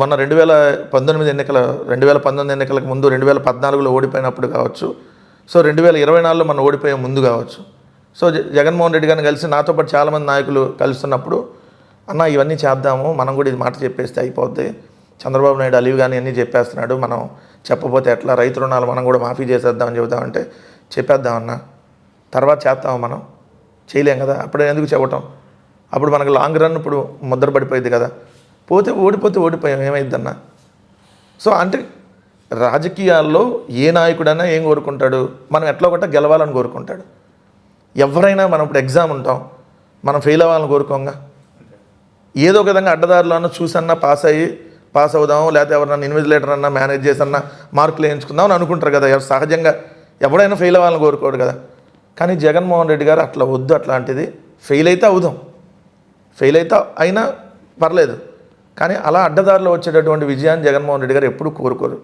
మొన్న 2019 ఎన్నికల 2019 ఎన్నికలకు ముందు 2014లో ఓడిపోయినప్పుడు కావచ్చు, సో 2024లో మనం ఓడిపోయే ముందు కావచ్చు. సో జగన్మోహన్ రెడ్డి గారిని కలిసి నాతో పాటు చాలామంది నాయకులు కలుస్తున్నప్పుడు, అన్న ఇవన్నీ చేద్దాము, మనం కూడా ఇది మాట చెప్పేస్తే అయిపోద్ది, చంద్రబాబు నాయుడు అలివి కానీ అన్నీ చెప్పేస్తున్నాడు, మనం చెప్పపోతే ఎట్లా, రైతు రుణాలు మనం కూడా మాఫీ చేసేద్దామని చెబుతామంటే చెప్పేద్దామన్నా, తర్వాత చేస్తాము, మనం చేయలేం కదా, అప్పుడు ఎందుకు చెప్పటం, అప్పుడు మనకు లాంగ్ రన్ ఇప్పుడు ముద్ర పడిపోయింది కదా, ఓడిపోతే ఓడిపోయాం ఏమైందన్నా. సో అంటే రాజకీయాల్లో ఏ నాయకుడైనా ఏం కోరుకుంటాడు, మనం ఎట్లా ఒకట గెలవాలని కోరుకుంటాడు. ఎవరైనా మనం ఇప్పుడు ఎగ్జామ్ ఉంటాం, మనం ఫెయిల్ అవ్వాలని కోరుకోంగా, ఏదో ఒక విధంగా అడ్డదారులను చూసన్నా పాస్ అవుదాము, లేకపోతే ఎవరన్నా ఇన్విజిలేటర్ అన్నా మేనేజ్ చేసన్నా మార్కులు వేయించుకుందాం అని అనుకుంటారు కదా. సహజంగా ఎవడైనా ఫెయిల్ అవ్వాలని కోరుకోడు కదా. కానీ జగన్మోహన్ రెడ్డి గారు అట్లా వద్దు, అట్లాంటిది ఫెయిల్ అయితే అవుదాం, ఫెయిల్ అయితే అయినా పర్లేదు, కానీ అలా అడ్డదారిలో వచ్చేటటువంటి విజయాన్ని జగన్మోహన్ రెడ్డి గారు ఎప్పుడూ కోరుకోరు.